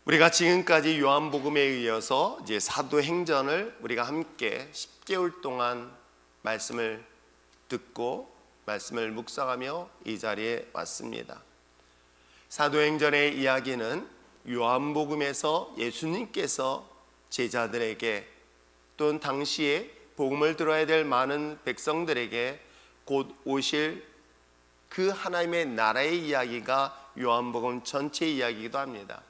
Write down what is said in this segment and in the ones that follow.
우리가 지금까지 요한복음에 이어서 이제 사도행전을 우리가 함께 10개월 동안 말씀을 듣고 말씀을 묵상하며 이 자리에 왔습니다. 사도행전의 이야기는 요한복음에서 예수님께서 제자들에게 또는 당시에 복음을 들어야 될 많은 백성들에게 곧 오실 그 하나님의 나라의 이야기가 요한복음 전체 이야기이기도 합니다.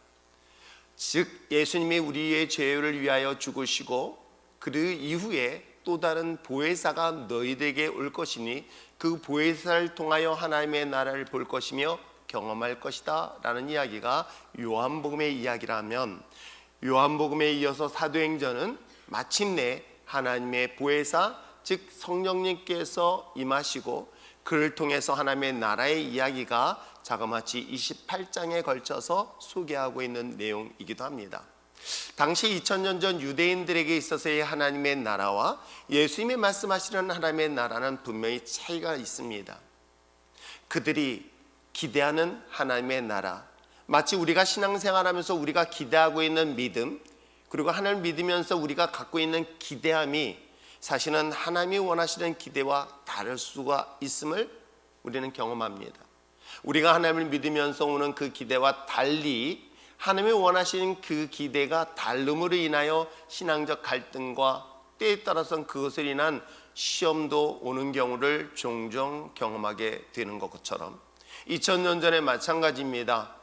즉 예수님이 우리의 죄를 위하여 죽으시고 그 이후에 또 다른 보혜사가 너희들에게 올 것이니 그 보혜사를 통하여 하나님의 나라를 볼 것이며 경험할 것이다 라는 이야기가 요한복음의 이야기라면, 요한복음에 이어서 사도행전은 마침내 하나님의 보혜사 즉 성령님께서 임하시고 그를 통해서 하나님의 나라의 이야기가 자그마치 28장에 걸쳐서 소개하고 있는 내용이기도 합니다. 당시 2000년 전 유대인들에게 있어서의 하나님의 나라와 예수님이 말씀하시는 하나님의 나라는 분명히 차이가 있습니다. 그들이 기대하는 하나님의 나라, 마치 우리가 신앙생활하면서 우리가 기대하고 있는 믿음, 그리고 하나님을 믿으면서 우리가 갖고 있는 기대함이 사실은 하나님이 원하시는 기대와 다를 수가 있음을 우리는 경험합니다. 우리가 하나님을 믿으면서 오는 그 기대와 달리 하나님이 원하시는 그 기대가 다름으로 인하여 신앙적 갈등과 때에 따라서는 그것을 인한 시험도 오는 경우를 종종 경험하게 되는 것처럼 2000년 전에 마찬가지입니다.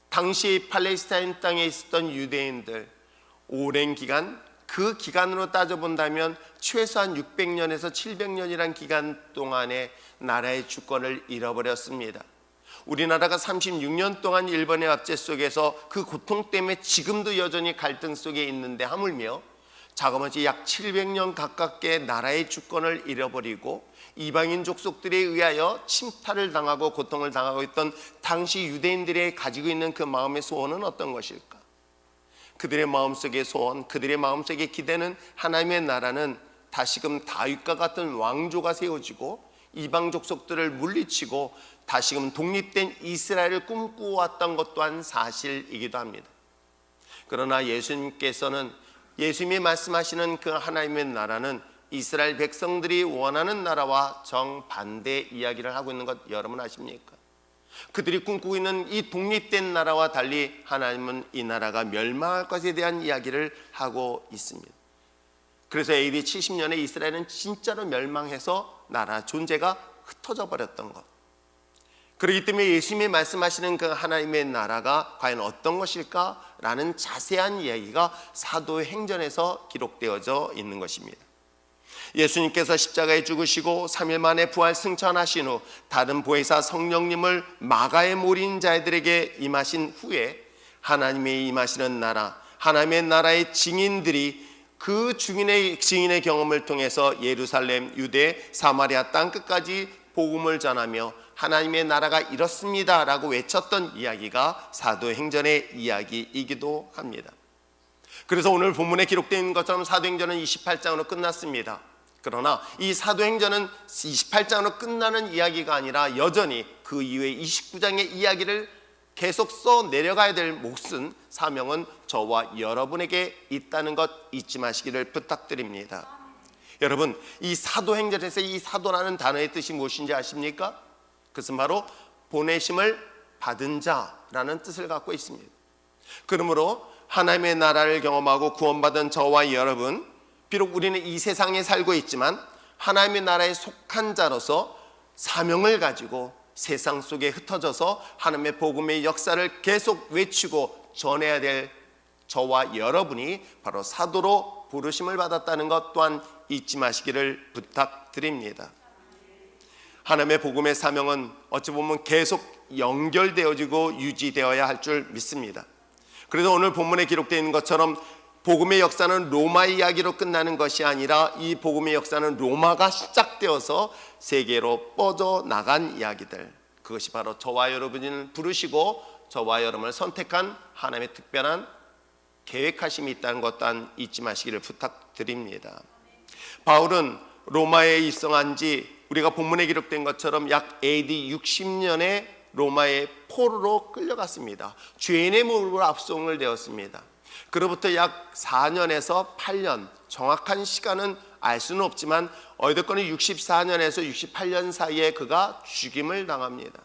당시 팔레스타인 땅에 있었던 유대인들, 오랜 기간, 그 기간으로 따져본다면 최소한 600년에서 700년이란 기간 동안에 나라의 주권을 잃어버렸습니다. 우리나라가 36년 동안 일본의 압제 속에서 그 고통 때문에 지금도 여전히 갈등 속에 있는데 하물며 자그마치 약 700년 가깝게 나라의 주권을 잃어버리고 이방인 족속들에 의하여 침탈을 당하고 고통을 당하고 있던 당시 유대인들이 가지고 있는 그 마음의 소원은 어떤 것일까? 그들의 마음속의 소원, 그들의 마음속의 기대는 하나님의 나라는 다시금 다윗과 같은 왕조가 세워지고 이방 족속들을 물리치고 다시금 독립된 이스라엘을 꿈꾸어왔던 것 또한 사실이기도 합니다. 그러나 예수님께서는, 예수님이 말씀하시는 그 하나님의 나라는 이스라엘 백성들이 원하는 나라와 정반대 이야기를 하고 있는 것 여러분 아십니까? 그들이 꿈꾸고 있는 이 독립된 나라와 달리 하나님은 이 나라가 멸망할 것에 대한 이야기를 하고 있습니다. 그래서 AD 70년에 이스라엘은 진짜로 멸망해서 나라 존재가 흩어져 버렸던 것. 그렇기 때문에 예수님이 말씀하시는 그 하나님의 나라가 과연 어떤 것일까라는 자세한 이야기가 사도행전에서 기록되어져 있는 것입니다. 예수님께서 십자가에 죽으시고 3일 만에 부활 승천하신 후 다른 보혜사 성령님을 마가에 몰인 자들에게 임하신 후에 하나님의 임하시는 나라, 하나님의 나라의 증인들이 그 증인의 경험을 통해서 예루살렘, 유대, 사마리아 땅끝까지 복음을 전하며 하나님의 나라가 이렇습니다 라고 외쳤던 이야기가 사도행전의 이야기이기도 합니다. 그래서 오늘 본문에 기록되어 있는 것처럼 사도행전은 28장으로 끝났습니다. 그러나 이 사도행전은 28장으로 끝나는 이야기가 아니라 여전히 그 이후에 29장의 이야기를 계속 써 내려가야 될 몫은, 사명은 저와 여러분에게 있다는 것 잊지 마시기를 부탁드립니다. 여러분, 이 사도행전에서 이 사도라는 단어의 뜻이 무엇인지 아십니까? 그것은 바로 보내심을 받은 자라는 뜻을 갖고 있습니다. 그러므로 하나님의 나라를 경험하고 구원받은 저와 여러분, 비록 우리는 이 세상에 살고 있지만 하나님의 나라에 속한 자로서 사명을 가지고 세상 속에 흩어져서 하나님의 복음의 역사를 계속 외치고 전해야 될 저와 여러분이 바로 사도로 부르심을 받았다는 것 또한 잊지 마시기를 부탁드립니다. 하나님의 복음의 사명은 어찌 보면 계속 연결되어지고 유지되어야 할 줄 믿습니다. 그래서 오늘 본문에 기록되어 있는 것처럼 복음의 역사는 로마 이야기로 끝나는 것이 아니라 이 복음의 역사는 로마가 시작되어서 세계로 뻗어나간 이야기들, 그것이 바로 저와 여러분을 부르시고 저와 여러분을 선택한 하나님의 특별한 계획하심이 있다는 것 또한 잊지 마시기를 부탁드립니다. 바울은 로마에 입성한 지 우리가 본문에 기록된 것처럼 약 AD 60년에 로마의 포로로 끌려갔습니다. 죄인의 모습으로 압송을 되었습니다. 그로부터 약 4년에서 8년, 정확한 시간은 알 수는 없지만 어쨌거나 64년에서 68년 사이에 그가 죽임을 당합니다.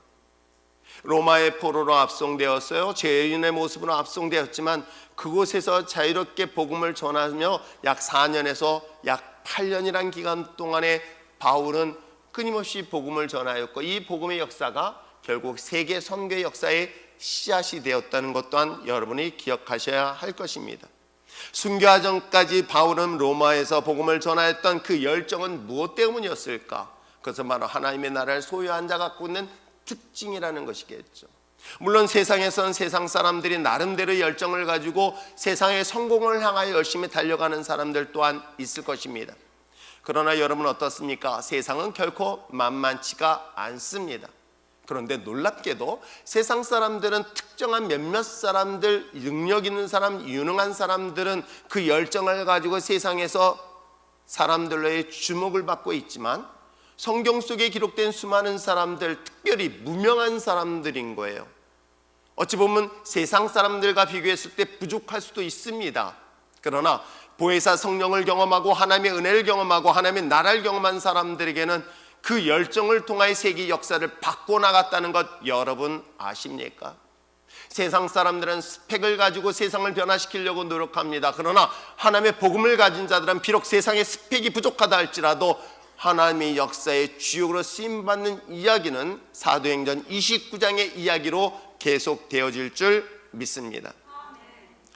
로마의 포로로 압송되었어요. 죄인의 모습으로 압송되었지만 그곳에서 자유롭게 복음을 전하며 약 4년에서 약 8년이란 기간 동안에 바울은 끊임없이 복음을 전하였고, 이 복음의 역사가 결국 세계 선교의 역사의 씨앗이 되었다는 것 또한 여러분이 기억하셔야 할 것입니다. 순교하 전까지 바울은 로마에서 복음을 전하였던 그 열정은 무엇 때문이었을까? 그것은 바로 하나님의 나라를 소유한 자가 갖고 있는 특징이라는 것이겠죠. 물론 세상에선 세상 사람들이 나름대로 열정을 가지고 세상의 성공을 향하여 열심히 달려가는 사람들 또한 있을 것입니다. 그러나 여러분 어떻습니까? 세상은 결코 만만치가 않습니다. 그런데 놀랍게도 세상 사람들은 특정한 몇몇 사람들, 능력 있는 사람, 유능한 사람들은 그 열정을 가지고 세상에서 사람들로의 주목을 받고 있지만 성경 속에 기록된 수많은 사람들, 특별히 무명한 사람들인 거예요. 어찌 보면 세상 사람들과 비교했을 때 부족할 수도 있습니다. 그러나 보혜사 성령을 경험하고 하나님의 은혜를 경험하고 하나님의 나라를 경험한 사람들에게는 그 열정을 통하여 세계 역사를 바꿔나갔다는 것 여러분 아십니까? 세상 사람들은 스펙을 가지고 세상을 변화시키려고 노력합니다. 그러나 하나님의 복음을 가진 자들은 비록 세상의 스펙이 부족하다 할지라도 하나님의 역사의 주역으로 쓰임받는 이야기는 사도행전 29장의 이야기로 계속되어질 줄 믿습니다.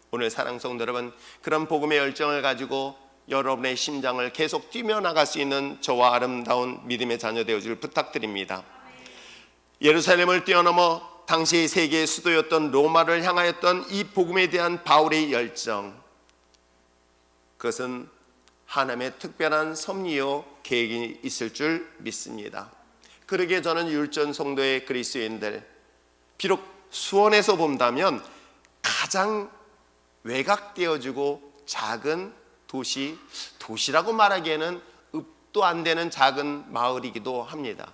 오늘 사랑하는 성도 여러분, 그런 복음의 열정을 가지고 여러분의 심장을 계속 뛰며 나갈 수 있는 저와 아름다운 믿음의 자녀 되어줄 부탁드립니다. 예루살렘을 뛰어넘어 당시의 세계의 수도였던 로마를 향하였던 이 복음에 대한 바울의 열정, 그것은 하나님의 특별한 섭리요 계획이 있을 줄 믿습니다. 그러기에 저는 율전 성도의 그리스도인들, 비록 수원에서 본다면 가장 외곽되어지고 작은 도시라고 말하기에는 읍도 안 되는 작은 마을이기도 합니다.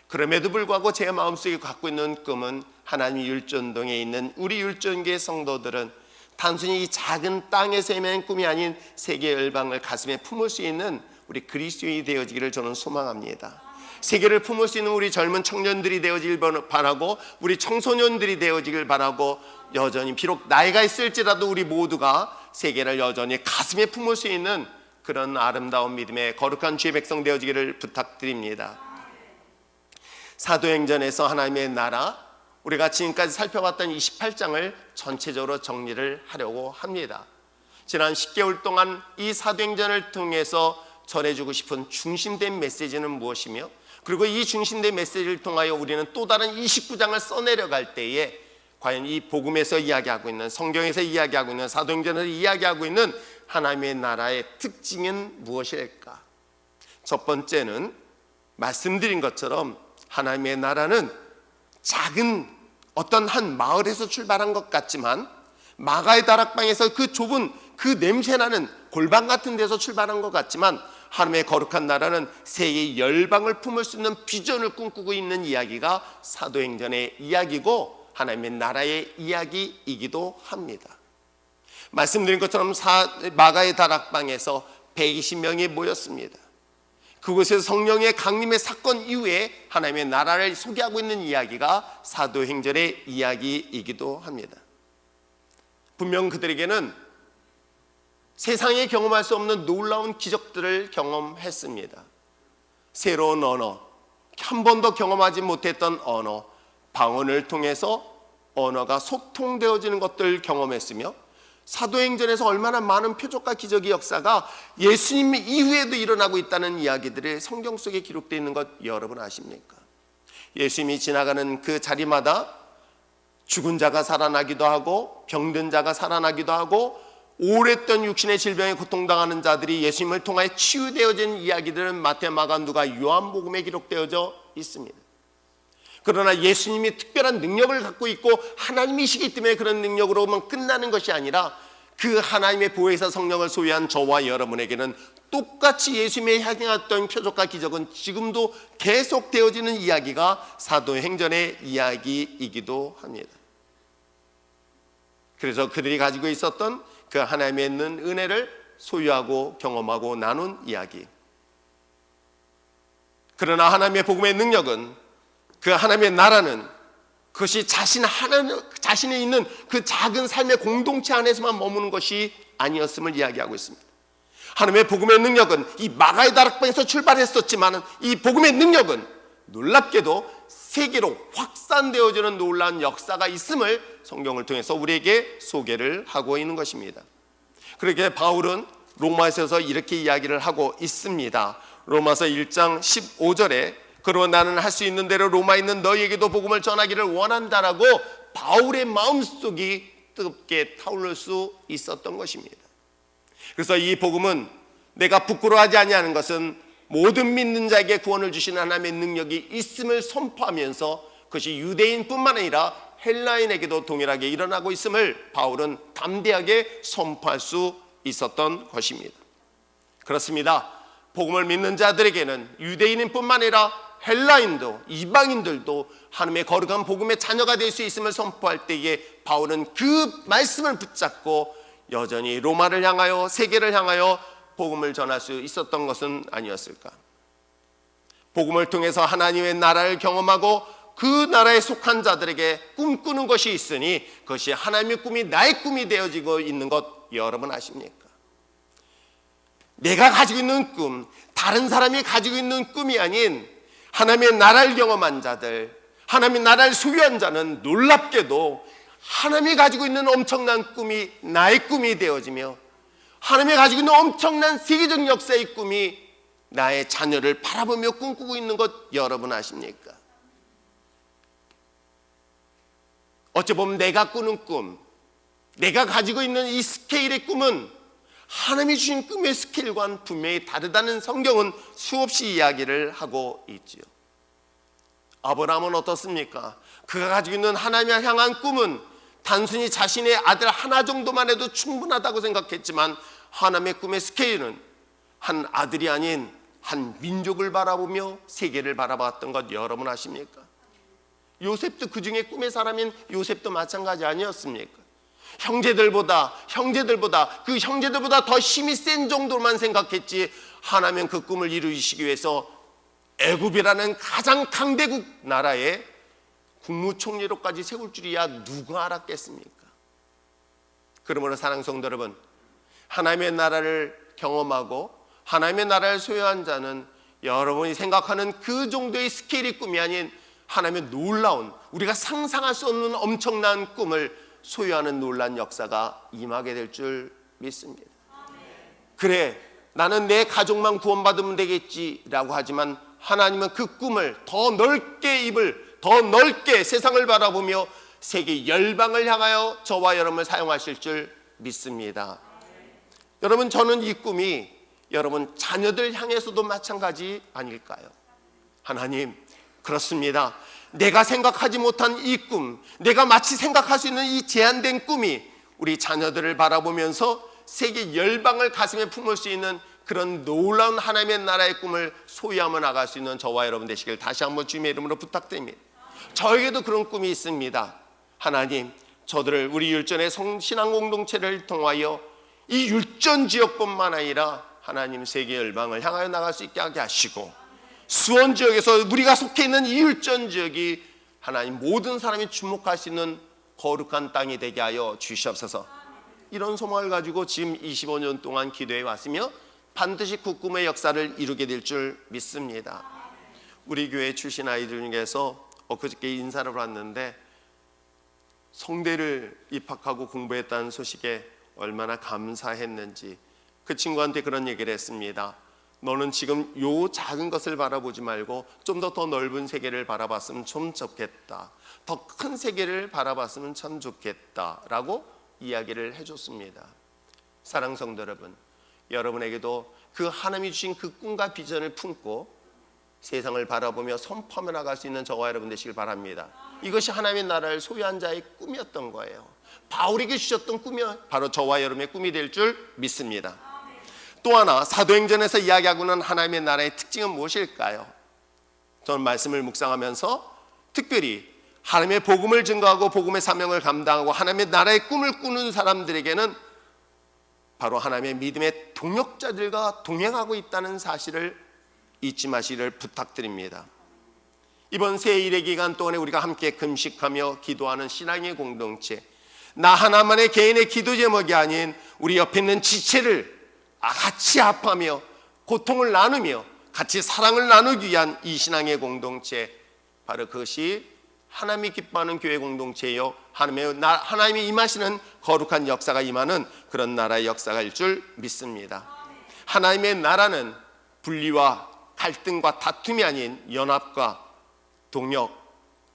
그럼에도 불구하고 제 마음속에 갖고 있는 꿈은 하나님 율전동에 있는 우리 율전교회 성도들은 단순히 이 작은 땅에서 헤매는 꿈이 아닌 세계 열방을 가슴에 품을 수 있는 우리 그리스도인이 되어지기를 저는 소망합니다. 세계를 품을 수 있는 우리 젊은 청년들이 되어지길 바라고, 우리 청소년들이 되어지길 바라고, 여전히 비록 나이가 있을지라도 우리 모두가 세계를 여전히 가슴에 품을 수 있는 그런 아름다운 믿음의 거룩한 주의 백성 되어지기를 부탁드립니다. 사도행전에서 하나님의 나라, 우리가 지금까지 살펴봤던 28장을 전체적으로 정리를 하려고 합니다. 지난 10개월 동안 이 사도행전을 통해서 전해주고 싶은 중심된 메시지는 무엇이며, 그리고 이 중심된 메시지를 통하여 우리는 또 다른 29장을 써내려갈 때에 과연 이 복음에서 이야기하고 있는, 성경에서 이야기하고 있는, 사도행전에서 이야기하고 있는 하나님의 나라의 특징은 무엇일까? 첫 번째는 말씀드린 것처럼 하나님의 나라는 작은 어떤 한 마을에서 출발한 것 같지만 마가의 다락방에서 그 좁은 그 냄새나는 골방 같은 데서 출발한 것 같지만 하나님의 거룩한 나라는 세계 열방을 품을 수 있는 비전을 꿈꾸고 있는 이야기가 사도행전의 이야기고 하나님의 나라의 이야기이기도 합니다. 말씀드린 것처럼 마가의 다락방에서 120명이 모였습니다. 그곳에서 성령의 강림의 사건 이후에 하나님의 나라를 소개하고 있는 이야기가 사도행전의 이야기이기도 합니다. 분명 그들에게는 세상에 경험할 수 없는 놀라운 기적들을 경험했습니다. 새로운 언어, 한 번도 경험하지 못했던 언어, 방언을 통해서 언어가 소통되어지는 것들을 경험했으며, 사도행전에서 얼마나 많은 표적과 기적의 역사가 예수님 이후에도 일어나고 있다는 이야기들이 성경 속에 기록되어 있는 것 여러분 아십니까? 예수님이 지나가는 그 자리마다 죽은 자가 살아나기도 하고 병든 자가 살아나기도 하고 오랫동안 육신의 질병에 고통당하는 자들이 예수님을 통하여 치유되어진 이야기들은 마태, 마가, 누가, 요한복음에 기록되어져 있습니다. 그러나 예수님이 특별한 능력을 갖고 있고 하나님이시기 때문에 그런 능력으로만 끝나는 것이 아니라 그 하나님의 보혜사 성령을 소유한 저와 여러분에게는 똑같이 예수님의 행했던 표적과 기적은 지금도 계속되어지는 이야기가 사도행전의 이야기이기도 합니다. 그래서 그들이 가지고 있었던 그 하나님의 있는 은혜를 소유하고 경험하고 나눈 이야기. 그러나 하나님의 복음의 능력은, 그 하나님의 나라는 그것이 자신에 있는 그 작은 삶의 공동체 안에서만 머무는 것이 아니었음을 이야기하고 있습니다. 하나님의 복음의 능력은 이 마가의 다락방에서 출발했었지만 이 복음의 능력은 놀랍게도 세계로 확산되어지는 놀라운 역사가 있음을 성경을 통해서 우리에게 소개를 하고 있는 것입니다. 그렇게 바울은 로마서에서 이렇게 이야기를 하고 있습니다. 로마서 1장 15절에 그러나 나는 할 수 있는 대로 로마에 있는 너희에게도 복음을 전하기를 원한다라고 바울의 마음속이 뜨겁게 타오를 수 있었던 것입니다. 그래서 이 복음은 내가 부끄러워하지 아니하는 것은 모든 믿는 자에게 구원을 주시는 하나님의 능력이 있음을 선포하면서 그것이 유대인뿐만 아니라 헬라인에게도 동일하게 일어나고 있음을 바울은 담대하게 선포할 수 있었던 것입니다. 그렇습니다. 복음을 믿는 자들에게는 유대인뿐만 아니라 헬라인도 이방인들도 하나님의 거룩한 복음의 자녀가 될 수 있음을 선포할 때에 바울은 그 말씀을 붙잡고 여전히 로마를 향하여 세계를 향하여 복음을 전할 수 있었던 것은 아니었을까? 복음을 통해서 하나님의 나라를 경험하고 그 나라에 속한 자들에게 꿈꾸는 것이 있으니 그것이 하나님의 꿈이 나의 꿈이 되어지고 있는 것 여러분 아십니까? 내가 가지고 있는 꿈, 다른 사람이 가지고 있는 꿈이 아닌 하나님의 나라를 경험한 자들, 하나님의 나라를 소유한 자는 놀랍게도 하나님이 가지고 있는 엄청난 꿈이 나의 꿈이 되어지며 하나님이 가지고 있는 엄청난 세계적 역사의 꿈이 나의 자녀를 바라보며 꿈꾸고 있는 것 여러분 아십니까? 어찌 보면 내가 꾸는 꿈, 내가 가지고 있는 이 스케일의 꿈은 하나님이 주신 꿈의 스케일과는 분명히 다르다는 성경은 수없이 이야기를 하고 있지요. 아브라함은 어떻습니까? 그가 가지고 있는 하나님을 향한 꿈은 단순히 자신의 아들 하나 정도만 해도 충분하다고 생각했지만 하나님의 꿈의 스케일은 한 아들이 아닌 한 민족을 바라보며 세계를 바라봤던 것 여러분 아십니까? 요셉도 그 중에 꿈의 사람인 요셉도 마찬가지 아니었습니까? 형제들보다 그 형제들보다 더 힘이 센 정도만 생각했지 하나님은 그 꿈을 이루시기 위해서 애굽이라는 가장 강대국 나라에 국무총리로까지 세울 줄이야 누가 알았겠습니까? 그러므로 사랑하는 성도 여러분, 하나님의 나라를 경험하고 하나님의 나라를 소유한 자는 여러분이 생각하는 그 정도의 스케일의 꿈이 아닌 하나님의 놀라운, 우리가 상상할 수 없는 엄청난 꿈을 소유하는 놀란 역사가 임하게 될 줄 믿습니다. 그래, 나는 내 가족만 구원받으면 되겠지라고 하지만 하나님은 그 꿈을 더 넓게 더 넓게 세상을 바라보며 세계 열방을 향하여 저와 여러분을 사용하실 줄 믿습니다. 여러분, 저는 이 꿈이 여러분 자녀들 향해서도 마찬가지 아닐까요? 하나님, 그렇습니다. 내가 생각하지 못한 이 꿈, 내가 마치 생각할 수 있는 이 제한된 꿈이 우리 자녀들을 바라보면서 세계 열방을 가슴에 품을 수 있는 그런 놀라운 하나님의 나라의 꿈을 소유하며 나갈 수 있는 저와 여러분 되시길 다시 한번 주님의 이름으로 부탁드립니다. 저에게도 그런 꿈이 있습니다. 하나님, 저들을 우리 율전의 신앙 공동체를 통하여 이 율전 지역뿐만 아니라 하나님 세계 열방을 향하여 나갈 수 있게 하게 하시고 수원 지역에서 우리가 속해 있는 이 율전 지역이 하나님 모든 사람이 주목할 수 있는 거룩한 땅이 되게 하여 주시옵소서. 이런 소망을 가지고 지금 25년 동안 기도해 왔으며 반드시 그 꿈의 역사를 이루게 될 줄 믿습니다. 우리 교회 출신 아이들 중에서 엊그저께 인사를 왔는데 성대를 입학하고 공부했다는 소식에 얼마나 감사했는지 그 친구한테 그런 얘기를 했습니다. 너는 지금 요 작은 것을 바라보지 말고 좀 더 넓은 세계를 바라봤으면 좀 좋겠다. 더 큰 세계를 바라봤으면 참 좋겠다 라고 이야기를 해줬습니다. 사랑하는 성도 여러분, 여러분에게도 그 하나님이 주신 그 꿈과 비전을 품고 세상을 바라보며 선포하며 나갈 수 있는 저와 여러분 되시길 바랍니다. 이것이 하나님의 나라를 소유한 자의 꿈이었던 거예요. 바울에게 주셨던 꿈이 바로 저와 여러분의 꿈이 될 줄 믿습니다. 또 하나 사도행전에서 이야기하고 있는 하나님의 나라의 특징은 무엇일까요? 저는 말씀을 묵상하면서 특별히 하나님의 복음을 증거하고 복음의 사명을 감당하고 하나님의 나라의 꿈을 꾸는 사람들에게는 바로 하나님의 믿음의 동역자들과 동행하고 있다는 사실을 잊지 마시기를 부탁드립니다. 이번 새해일의 기간 동안에 우리가 함께 금식하며 기도하는 신앙의 공동체, 나 하나만의 개인의 기도 제목이 아닌 우리 옆에 있는 지체를 같이 합하며 고통을 나누며 같이 사랑을 나누기 위한 이 신앙의 공동체, 바로 그것이 하나님이 기뻐하는 교회 공동체요, 하나님이 임하시는 거룩한 역사가 임하는 그런 나라의 역사일 줄 믿습니다. 하나님의 나라는 분리와 갈등과 다툼이 아닌 연합과 동역,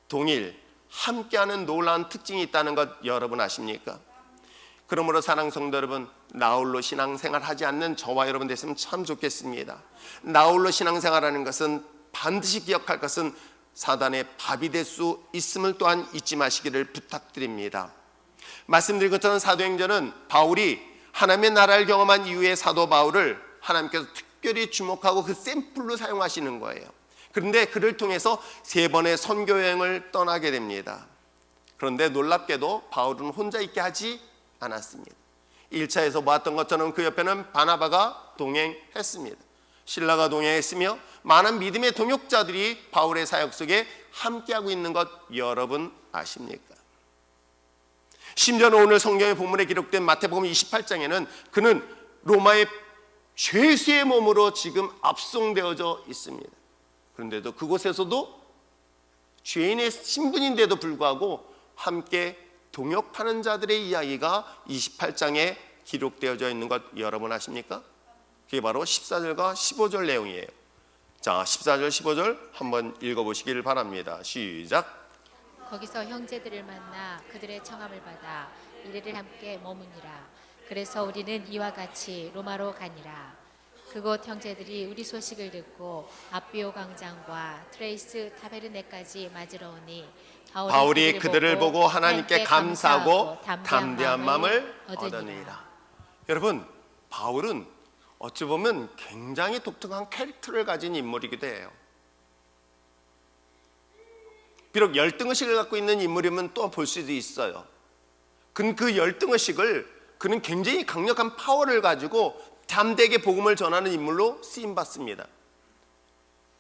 동일, 함께하는 놀라운 특징이 있다는 것 여러분 아십니까? 그러므로 사랑 성도 여러분, 나홀로 신앙생활 하지 않는 저와 여러분 됐으면 참 좋겠습니다. 나홀로 신앙생활하는 것은 반드시 기억할 것은 사단의 밥이 될 수 있음을 또한 잊지 마시기를 부탁드립니다. 말씀드린 것처럼 사도행전은 바울이 하나님의 나라를 경험한 이후에 사도 바울을 하나님께서 특별히 주목하고 그 샘플로 사용하시는 거예요. 그런데 그를 통해서 3번의 선교 여행을 떠나게 됩니다. 그런데 놀랍게도 바울은 혼자 있게 하지 않았습니다. 1차에서 보았던 것처럼 그 옆에는 바나바가 동행했습니다. 실라가 동행했으며 많은 믿음의 동역자들이 바울의 사역 속에 함께하고 있는 것 여러분 아십니까? 심지어는 오늘 성경의 본문에 기록된 마태복음 28장에는 그는 로마의 죄수의 몸으로 지금 압송되어져 있습니다. 그런데도 그곳에서도 죄인의 신분인데도 불구하고 함께 동역하는 자들의 이야기가 28장에 기록되어져 있는 것 여러분 아십니까? 그게 바로 14절과 15절 내용이에요. 자, 14절 15절 한번 읽어보시길 바랍니다. 시작. 거기서 형제들을 만나 그들의 청함을 받아 이레를 함께 머무니라. 그래서 우리는 이와 같이 로마로 가니라. 그곳 형제들이 우리 소식을 듣고 아비오 광장과 트레이스 타베르네까지 맞으러 오니 바울이 그들을 보고 하나님께 감사하고 담대한 마음을 얻으니라. 여러분, 바울은 어찌 보면 굉장히 독특한 캐릭터를 가진 인물이기도 해요. 비록 열등의식을 갖고 있는 인물이면 또 볼 수도 있어요. 그 열등의식을 그는 굉장히 강력한 파워를 가지고 담대하게 복음을 전하는 인물로 쓰임받습니다.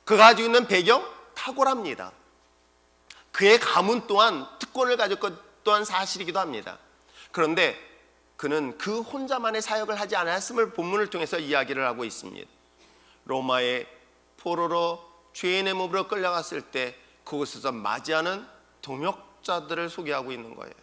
그가 가지고 있는 배경 탁월합니다. 그의 가문 또한 특권을 가질 것 또한 사실이기도 합니다. 그런데 그는 그 혼자만의 사역을 하지 않았음을 본문을 통해서 이야기를 하고 있습니다. 로마의 포로로 죄인의 몸으로 끌려갔을 때 그곳에서 맞이하는 동역자들을 소개하고 있는 거예요.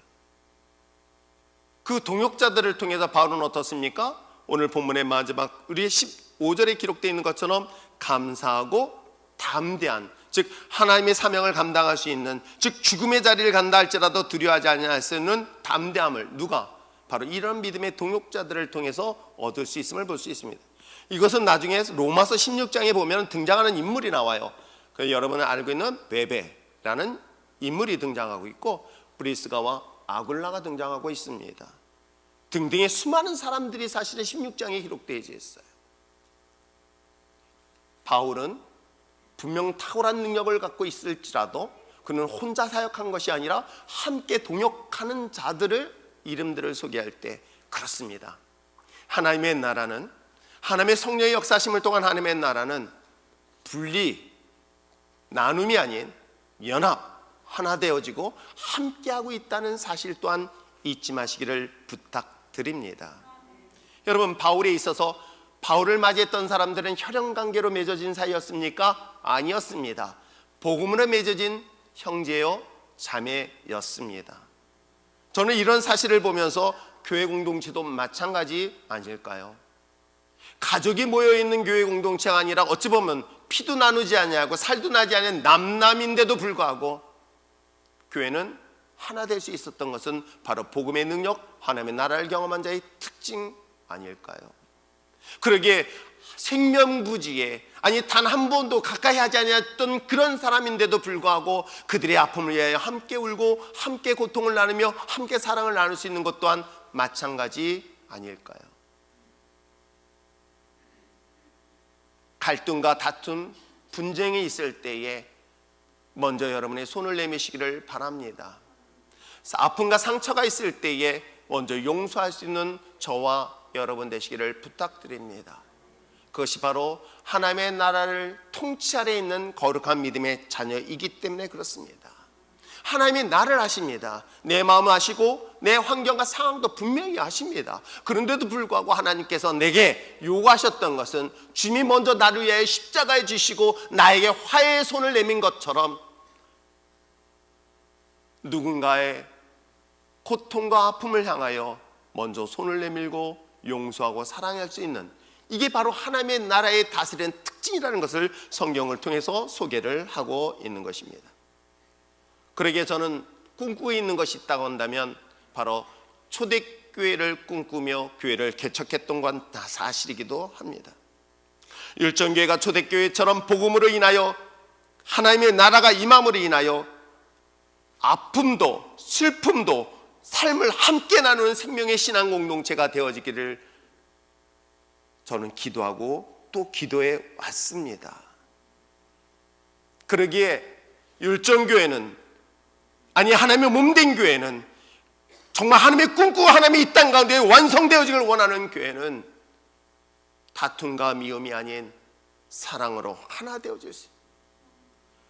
그 동역자들을 통해서 바울은 어떻습니까? 오늘 본문의 마지막 우리 15절에 기록되어 있는 것처럼 감사하고 담대한, 즉 하나님의 사명을 감당할 수 있는, 즉 죽음의 자리를 간다 할지라도 두려워하지 아니할 수 있는 담대함을 누가? 바로 이런 믿음의 동역자들을 통해서 얻을 수 있음을 볼 수 있습니다. 이것은 나중에 로마서 16장에 보면 등장하는 인물이 나와요. 여러분은 알고 있는 베베라는 인물이 등장하고 있고 브리스가와 아굴라가 등장하고 있습니다. 등등의 수많은 사람들이 사실은 16장에 기록되어 있어요. 바울은 분명 탁월한 능력을 갖고 있을지라도 그는 혼자 사역한 것이 아니라 함께 동역하는 자들을 이름들을 소개할 때 그렇습니다. 하나님의 나라는, 하나님의 성령의 역사심을 통한 하나님의 나라는 분리, 나눔이 아닌 연합, 하나 되어지고 함께하고 있다는 사실 또한 잊지 마시기를 부탁드립니다. 여러분, 바울에 있어서 바울을 맞이했던 사람들은 혈연관계로 맺어진 사이였습니까? 아니었습니다. 복음으로 맺어진 형제요 자매였습니다. 저는 이런 사실을 보면서 교회 공동체도 마찬가지 아닐까요? 가족이 모여있는 교회 공동체가 아니라 어찌 보면 피도 나누지 아니하고 살도 나지 않은 남남인데도 불구하고 교회는 하나 될 수 있었던 것은 바로 복음의 능력, 하나님의 나라를 경험한 자의 특징 아닐까요? 그러기에 생명부지에, 아니 단 한 번도 가까이 하지 않았던 그런 사람인데도 불구하고 그들의 아픔을 위하여 함께 울고 함께 고통을 나누며 함께 사랑을 나눌 수 있는 것 또한 마찬가지 아닐까요? 갈등과 다툼, 분쟁이 있을 때에 먼저 여러분의 손을 내미시기를 바랍니다. 아픔과 상처가 있을 때에 먼저 용서할 수 있는 저와 여러분 되시기를 부탁드립니다. 그것이 바로 하나님의 나라를 통치 아래 있는 거룩한 믿음의 자녀이기 때문에 그렇습니다. 하나님이 나를 아십니다. 내 마음을 아시고 내 환경과 상황도 분명히 아십니다. 그런데도 불구하고 하나님께서 내게 요구하셨던 것은 주님이 먼저 나를 위해 십자가에 지시고 나에게 화해의 손을 내민 것처럼 누군가의 고통과 아픔을 향하여 먼저 손을 내밀고 용서하고 사랑할 수 있는, 이게 바로 하나님의 나라의 다스리는 특징이라는 것을 성경을 통해서 소개를 하고 있는 것입니다. 그러기에 저는 꿈꾸고 있는 것이 있다고 한다면 바로 초대교회를 꿈꾸며 교회를 개척했던 건 다 사실이기도 합니다. 율전교회가 초대교회처럼 복음으로 인하여 하나님의 나라가 임함으로 인하여 아픔도 슬픔도 삶을 함께 나누는 생명의 신앙 공동체가 되어지기를 저는 기도하고 또 기도해 왔습니다. 그러기에 율전교회는, 아니 하나님의 몸된 교회는, 정말 하나님의 꿈꾸고 하나님의 이 땅 가운데 완성되어지기를 원하는 교회는 다툼과 미움이 아닌 사랑으로 하나 되어질 수 있어요.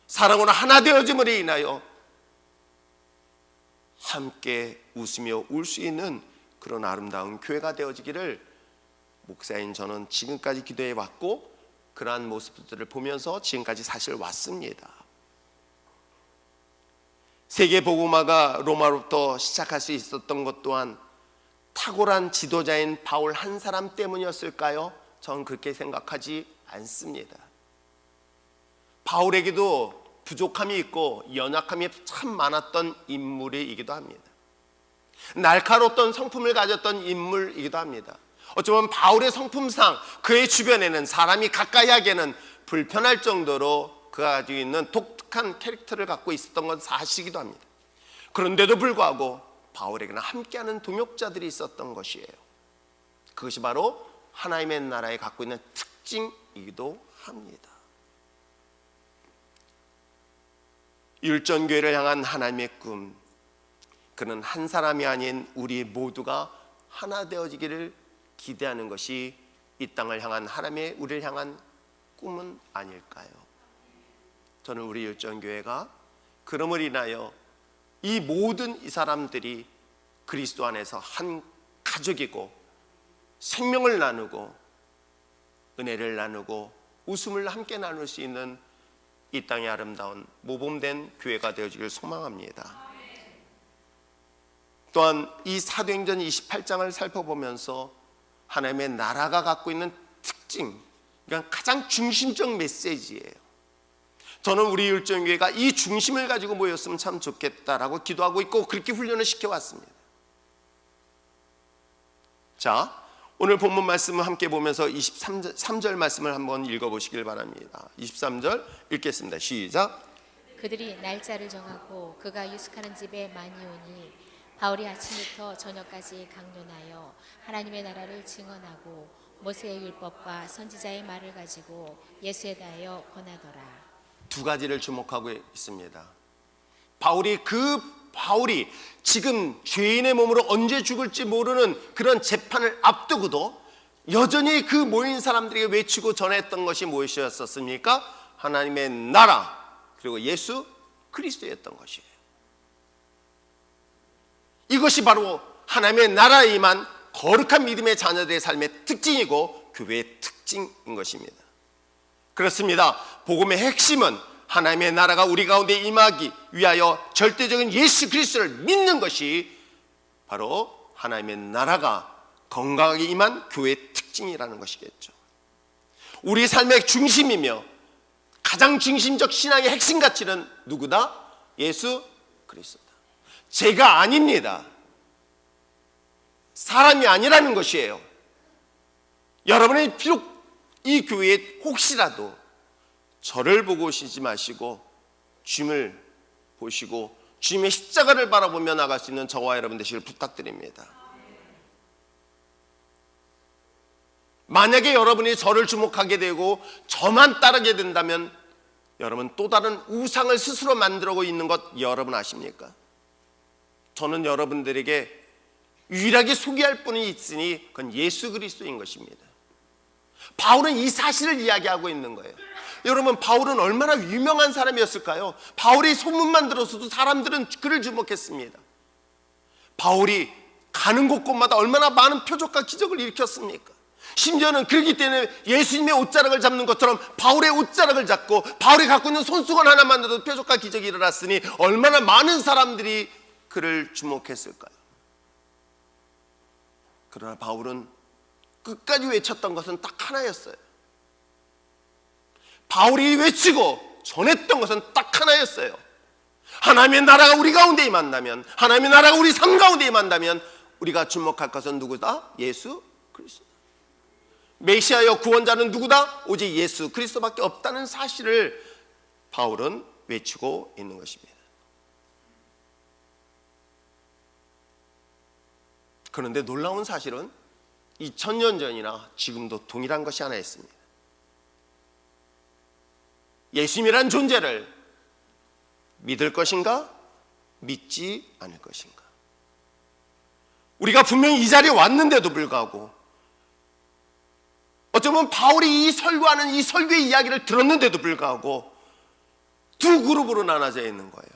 사랑으로 하나 되어짐으로 인하여 함께 웃으며 울 수 있는 그런 아름다운 교회가 되어지기를 목사인 저는 지금까지 기도해 왔고, 그러한 모습들을 보면서 지금까지 사실 왔습니다. 세계 복음화가 로마로부터 시작할 수 있었던 것 또한 탁월한 지도자인 바울 한 사람 때문이었을까요? 저는 그렇게 생각하지 않습니다. 바울에게도 부족함이 있고 연약함이 참 많았던 인물이기도 합니다. 날카로웠던 성품을 가졌던 인물이기도 합니다. 어쩌면 바울의 성품상 그의 주변에는 사람이 가까이 하기에는 불편할 정도로 그가 가지고 있는 독특한 캐릭터를 갖고 있었던 건 사실이기도 합니다. 그런데도 불구하고 바울에게는 함께하는 동역자들이 있었던 것이에요. 그것이 바로 하나님의 나라에 갖고 있는 특징이기도 합니다. 율전교회를 향한 하나님의 꿈, 그는 한 사람이 아닌 우리 모두가 하나 되어지기를 기대하는 것이 이 땅을 향한 하나님의 우리를 향한 꿈은 아닐까요? 저는 우리 율전교회가 그럼을 인하여 이 모든 이 사람들이 그리스도 안에서 한 가족이고 생명을 나누고 은혜를 나누고 웃음을 함께 나눌 수 있는 이 땅의 아름다운 모범된 교회가 되어지길 소망합니다. 또한 이 사도행전 28장을 살펴보면서 하나님의 나라가 갖고 있는 특징, 그러니까 가장 중심적 메시지예요. 저는 우리 율전교회가 이 중심을 가지고 모였으면 참 좋겠다라고 기도하고 있고 그렇게 훈련을 시켜왔습니다. 자, 오늘 본문 말씀을 함께 보면서 23절 말씀을 한번 읽어보시길 바랍니다. 23절 읽겠습니다. 시작. 그들이 날짜를 정하고 그가 유숙하는 집에 많이 오니 바울이 아침부터 저녁까지 강론하여 하나님의 나라를 증언하고 모세의 율법과 선지자의 말을 가지고 예수에 대하여 권하더라. 두 가지를 주목하고 있습니다. 바울이 지금 죄인의 몸으로 언제 죽을지 모르는 그런 재판을 앞두고도 여전히 그 모인 사람들에게 외치고 전했던 것이 무엇이었습니까? 하나님의 나라 그리고 예수 그리스도였던 것이에요. 이것이 바로 하나님의 나라에 임한 거룩한 믿음의 자녀들의 삶의 특징이고 교회의 특징인 것입니다. 그렇습니다. 복음의 핵심은 하나님의 나라가 우리 가운데 임하기 위하여 절대적인 예수 그리스도를 믿는 것이 바로 하나님의 나라가 건강하게 임한 교회의 특징이라는 것이겠죠. 우리 삶의 중심이며 가장 중심적 신앙의 핵심 가치는 누구다? 예수 그리스도다. 제가 아닙니다. 사람이 아니라는 것이에요. 여러분이 비록 이 교회에 혹시라도 저를 보고 오시지 마시고 주님을 보시고 주님의 십자가를 바라보며 나갈 수 있는 저와 여러분 되시길 부탁드립니다. 만약에 여러분이 저를 주목하게 되고 저만 따르게 된다면 여러분 또 다른 우상을 스스로 만들고 있는 것 여러분 아십니까? 저는 여러분들에게 유일하게 소개할 분이 있으니 그건 예수 그리스도인 것입니다. 바울은 이 사실을 이야기하고 있는 거예요. 여러분, 바울은 얼마나 유명한 사람이었을까요? 바울의 소문만 들었어도 사람들은 그를 주목했습니다. 바울이 가는 곳곳마다 얼마나 많은 표적과 기적을 일으켰습니까? 심지어는 그렇기 때문에 예수님의 옷자락을 잡는 것처럼 바울의 옷자락을 잡고 바울이 갖고 있는 손수건 하나만으로도 표적과 기적이 일어났으니 얼마나 많은 사람들이 그를 주목했을까요? 그러나 바울은 끝까지 외쳤던 것은 딱 하나였어요. 바울이 외치고 전했던 것은 딱 하나였어요. 하나님의 나라가 우리 가운데 임한다면, 하나님의 나라가 우리 삶 가운데 임한다면 우리가 주목할 것은 누구다? 예수 그리스도. 메시아여 구원자는 누구다? 오직 예수 그리스도밖에 없다는 사실을 바울은 외치고 있는 것입니다. 그런데 놀라운 사실은 2000년 전이나 지금도 동일한 것이 하나 있습니다. 예수님이란 존재를 믿을 것인가? 믿지 않을 것인가? 우리가 분명히 이 자리에 왔는데도 불구하고 어쩌면 바울이 이 설교하는 이 설교의 이야기를 들었는데도 불구하고 두 그룹으로 나눠져 있는 거예요.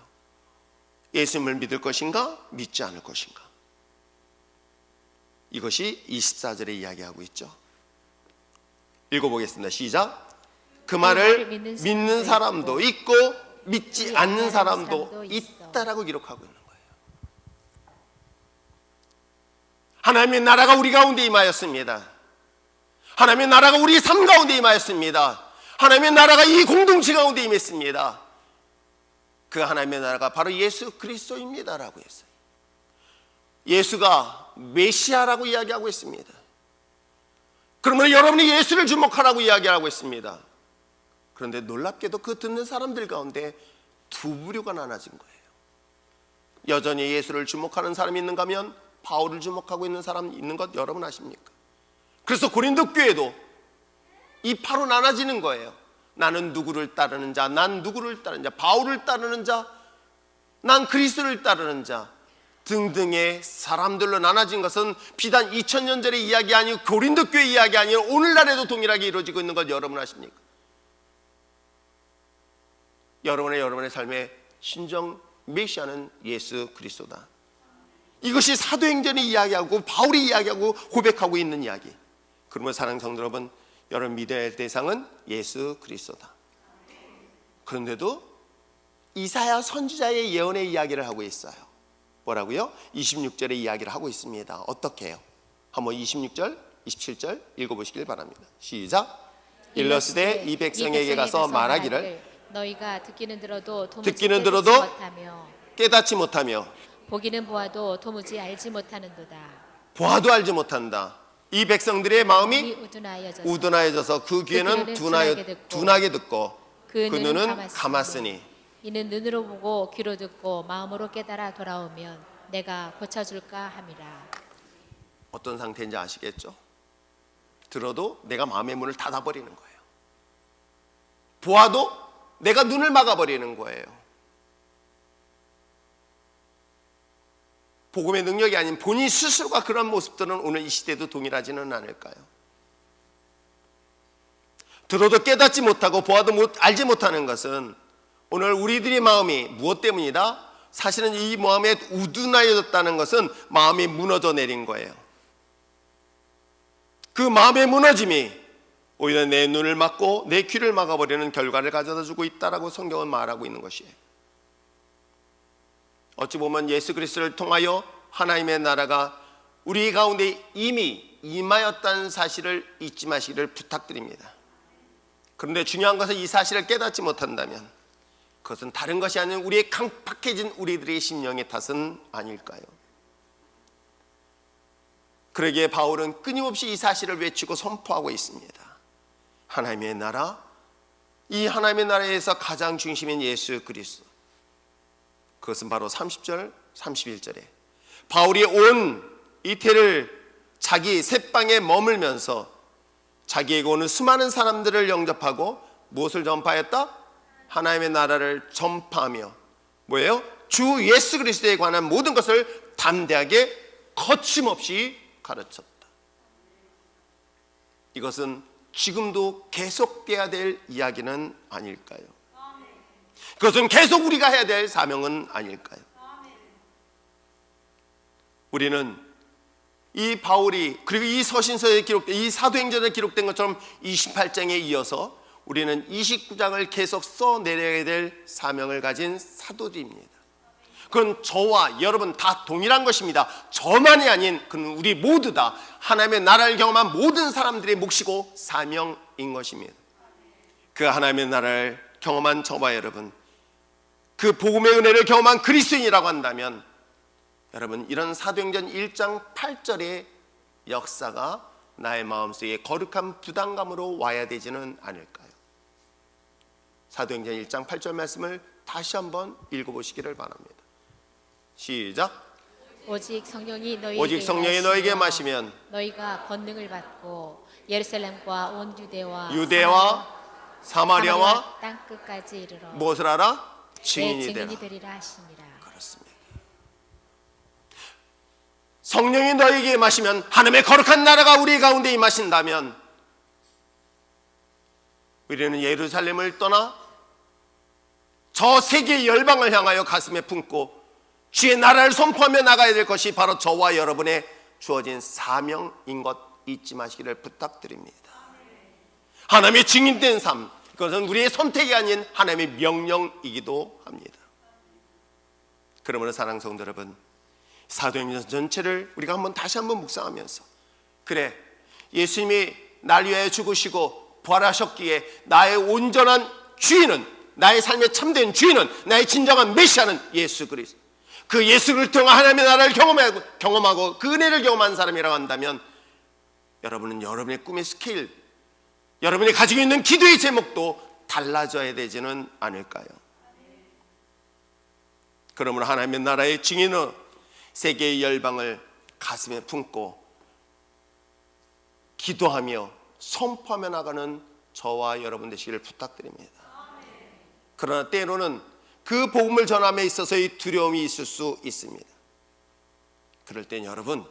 예수님을 믿을 것인가? 믿지 않을 것인가? 이것이 24절에 이야기하고 있죠. 읽어보겠습니다. 시작. 그 말을 믿는 사람도 있고 믿지 않는 사람도 있다라고 기록하고 있는 거예요. 하나님의 나라가 우리 가운데 임하였습니다. 하나님의 나라가 우리 삶 가운데 임하였습니다. 하나님의 나라가 이 공동체 가운데 임했습니다. 그 하나님의 나라가 바로 예수 그리스도입니다라고 했어요. 예수가 메시아라고 이야기하고 있습니다. 그러면 여러분이 예수를 주목하라고 이야기하고 있습니다. 그런데 놀랍게도 그 듣는 사람들 가운데 두 부류가 나눠진 거예요. 여전히 예수를 주목하는 사람이 있는가 하면 바울을 주목하고 있는 사람이 있는 것 여러분 아십니까? 그래서 고린도 교회도 이 파로 나눠지는 거예요. 나는 누구를 따르는 자, 난 누구를 따르는 자, 바울을 따르는 자, 난 그리스도를 따르는 자 등등의 사람들로 나눠진 것은 비단 2000년 전의 이야기 아니고 고린도 교회 이야기 아니고 오늘날에도 동일하게 이루어지고 있는 것 여러분 아십니까? 여러분의 삶의 신정 메시아는 예수 그리스도다. 이것이 사도행전이 이야기하고 바울이 이야기하고 고백하고 있는 이야기. 그러면 사랑하는 성도 여러분, 여러분 믿어야 할 대상은 예수 그리스도다. 그런데도 이사야 선지자의 예언의 이야기를 하고 있어요. 뭐라고요? 26절의 이야기를 하고 있습니다. 어떻게 해요? 한번 26절, 27절 읽어보시길 바랍니다. 시작. 일러스되 이 백성에게 가서 말하기를 너희가 듣기는 들어도 못하며 깨닫지 못하며 보기는 보아도 도무지 알지 못하는도다. 보아도 알지 못한다. 이 백성들의 마음이 우둔하여져서 그 귀에는 둔하게 듣고 그 눈은 감았으니 이는 눈으로 보고 귀로 듣고 마음으로 깨달아 돌아오면 내가 고쳐줄까 함이라. 어떤 상태인지 아시겠죠? 들어도 내가 마음의 문을 닫아버리는 거예요. 보아도 내가 눈을 막아버리는 거예요. 복음의 능력이 아닌 본인 스스로가 그런 모습들은 오늘 이 시대도 동일하지는 않을까요? 들어도 깨닫지 못하고 보아도 알지 못하는 것은 오늘 우리들의 마음이 무엇 때문이다? 사실은 이 마음에 우둔하여졌다는 것은 마음이 무너져 내린 거예요. 그 마음의 무너짐이 오히려 내 눈을 막고 내 귀를 막아버리는 결과를 가져다주고 있다라고 성경은 말하고 있는 것이에요. 어찌 보면 예수 그리스도를 통하여 하나님의 나라가 우리 가운데 이미 임하였다는 사실을 잊지 마시기를 부탁드립니다. 그런데 중요한 것은 이 사실을 깨닫지 못한다면 그것은 다른 것이 아닌 우리의 강팍해진 우리들의 심령의 탓은 아닐까요? 그러기에 바울은 끊임없이 이 사실을 외치고 선포하고 있습니다. 하나님의 나라, 이 하나님의 나라에서 가장 중심인 예수 그리스도, 그것은 바로 30절, 31절에 바울이 온 이태를 자기 새방에 머물면서 자기에게 오는 수많은 사람들을 영접하고 무엇을 전파했다? 하나님의 나라를 전파하며 뭐예요? 주 예수 그리스도에 관한 모든 것을 담대하게 거침없이 가르쳤다. 이것은 지금도 계속돼야 될 이야기는 아닐까요? 그것은 계속 우리가 해야 될 사명은 아닐까요? 우리는 이 바울이 그리고 이 서신서에 기록된 이 사도행전에 기록된 것처럼 28장에 이어서 우리는 29장을 계속 써내려야 될 사명을 가진 사도들입니다. 그건 저와 여러분 다 동일한 것입니다. 저만이 아닌 그건 우리 모두 다 하나님의 나라를 경험한 모든 사람들의 몫이고 사명인 것입니다. 그 하나님의 나라를 경험한 저와 여러분, 그 복음의 은혜를 경험한 그리스도인이라고 한다면 여러분, 이런 사도행전 1장 8절의 역사가 나의 마음속에 거룩한 부담감으로 와야 되지는 않을까요? 사도행전 1장 8절 말씀을 다시 한번 읽어보시기를 바랍니다. 시작. 오직 성령이 너희에게 마시면 너희가 권능을 받고 예루살렘과 온 유대와 사마리아와 땅 끝까지 이르러 무엇을 하라? 내 증인이 되라. 증인이 되리라 하시니라. 그렇습니다. 성령이 너희에게 마시면 하나님의 거룩한 나라가 우리 가운데 임하신다면 우리는 예루살렘을 떠나 저 세계의 열방을 향하여 가슴에 품고 주의 나라를 선포하며 나가야 될 것이 바로 저와 여러분의 주어진 사명인 것 잊지 마시기를 부탁드립니다. 하나님의 증인된 삶, 그것은 우리의 선택이 아닌 하나님의 명령이기도 합니다. 그러므로 사랑하는 성도 여러분, 사도행전 전체를 우리가 다시 한번 묵상하면서 그래, 예수님이 날 위하여 죽으시고 부활하셨기에 나의 온전한 주인은, 나의 삶의 참된 주인은, 나의 진정한 메시아는 예수 그리스도, 그 예수 그리스도를 통해 하나님의 나라를 경험하고 그 은혜를 경험한 사람이라고 한다면 여러분은 여러분의 꿈의 스케일, 여러분이 가지고 있는 기도의 제목도 달라져야 되지는 않을까요? 그러므로 하나님의 나라의 증인은 세계의 열방을 가슴에 품고 기도하며 선포하며 나가는 저와 여러분 되시기를 부탁드립니다. 그러나 때로는 그 복음을 전함에 있어서의 두려움이 있을 수 있습니다. 그럴 땐 여러분,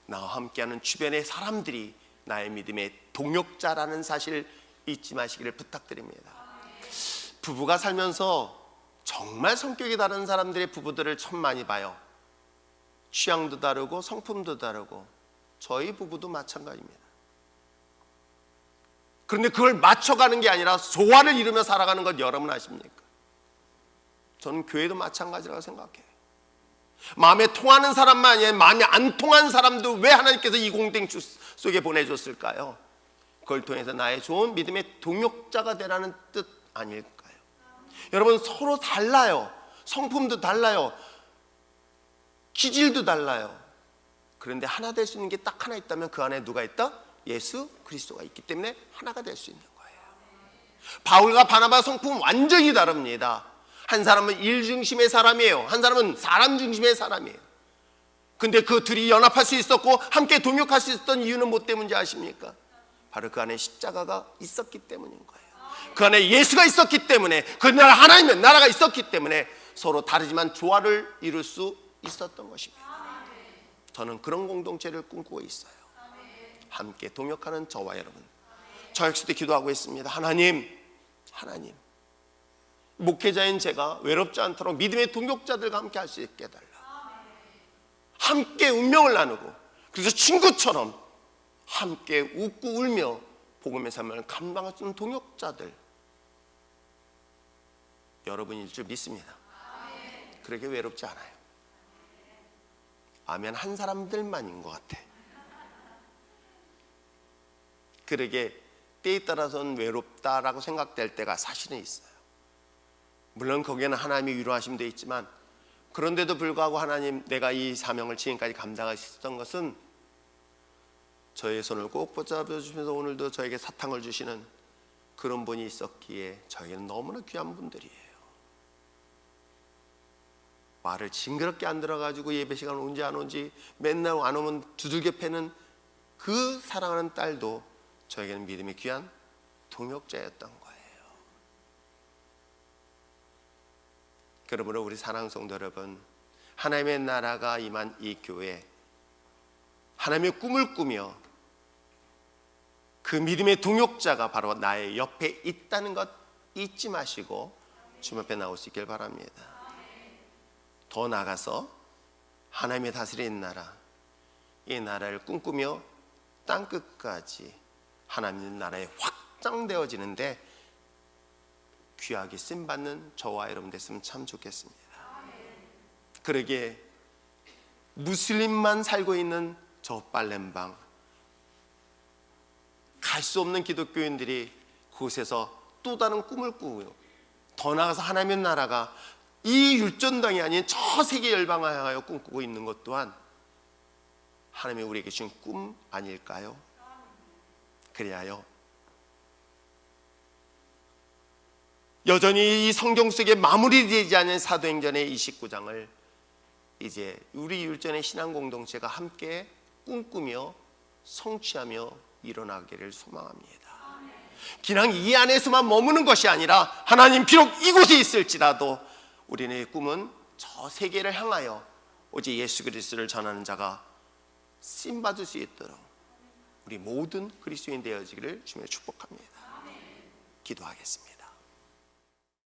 나와 함께하는 주변의 사람들이 나의 믿음의 동역자라는 사실 잊지 마시기를 부탁드립니다. 부부가 살면서 정말 성격이 다른 사람들의 부부들을 참 많이 봐요. 취향도 다르고 성품도 다르고 저희 부부도 마찬가지입니다. 그런데 그걸 맞춰가는 게 아니라 조화를 이루며 살아가는 것 여러분 아십니까? 저는 교회도 마찬가지라고 생각해요. 마음에 통하는 사람만 아니라 마음에 안 통한 사람도 왜 하나님께서 이 공동체 속에 보내줬을까요? 그걸 통해서 나의 좋은 믿음의 동역자가 되라는 뜻 아닐까요? 여러분, 서로 달라요. 성품도 달라요. 기질도 달라요. 그런데 하나 될 수 있는 게 딱 하나 있다면 그 안에 누가 있다? 예수 그리스도가 있기 때문에 하나가 될 수 있는 거예요. 바울과 바나바 성품은 완전히 다릅니다. 한 사람은 일 중심의 사람이에요. 한 사람은 사람 중심의 사람이에요. 근데 그 둘이 연합할 수 있었고 함께 동역할 수 있었던 이유는 뭐 때문인지 아십니까? 바로 그 안에 십자가가 있었기 때문인 거예요. 그 안에 예수가 있었기 때문에, 그 나라 하나님의 나라가 있었기 때문에 서로 다르지만 조화를 이룰 수 있었던 것입니다. 저는 그런 공동체를 꿈꾸고 있어요. 함께 동역하는 저와 여러분, 저 역시도 기도하고 있습니다. 하나님, 목회자인 제가 외롭지 않도록 믿음의 동역자들과 함께 할 수 있게 해달라. 함께 운명을 나누고, 그래서 친구처럼 함께 웃고 울며 복음의 삶을 감당할 수 있는 동역자들 여러분일 줄 믿습니다. 그렇게 외롭지 않아요. 아멘 한 사람들만인 것 같아. 그러게 때에 따라서는 외롭다라고 생각될 때가 사실은 있어요. 물론 거기에는 하나님이 위로하시면 되어 있지만, 그런데도 불구하고 하나님, 내가 이 사명을 지금까지 감당할 수 있었던 것은 저의 손을 꼭 붙잡아 주시면서 오늘도 저에게 사탕을 주시는 그런 분이 있었기에 저에게는 너무나 귀한 분들이에요. 말을 징그럽게 안 들어가지고 예배 시간 온지 안 온지 맨날 안 오면 두들겨 패는 그 사랑하는 딸도 저에게는 믿음이 귀한 동역자였던 거예요. 그러므로 우리 사랑하는 성도 여러분, 하나님의 나라가 임한 이 교회, 하나님의 꿈을 꾸며 그 믿음의 동역자가 바로 나의 옆에 있다는 것 잊지 마시고 주님 앞에 나올 수 있길 바랍니다. 더 나아가서 하나님의 다스리는 나라, 이 나라를 꿈꾸며 땅끝까지 하나님의 나라에 확장되어지는데 귀하게 쓰임받는 저와 여러분 됐으면 참 좋겠습니다. 그러기에 무슬림만 살고 있는 저 빨렘방, 갈 수 없는 기독교인들이 그곳에서 또 다른 꿈을 꾸고요, 더 나아가서 하나님의 나라가 이 율전당이 아닌 저 세계 열방을 향하여 꿈꾸고 있는 것 또한 하나님이 우리에게 주신 꿈 아닐까요? 그리하여 여전히 이 성경 속에 마무리되지 않은 사도행전의 29장을 이제 우리 율전의 신앙 공동체가 함께 꿈꾸며 성취하며 일어나기를 소망합니다. 그냥 이 안에서만 머무는 것이 아니라 하나님 비록 이곳에 있을지라도 우리의 꿈은 저 세계를 향하여 오직 예수 그리스도를 전하는 자가 쓰임받을 수 있도록 우리 모든 그리스도인 되어지기를 주님의 축복합니다. 기도하겠습니다.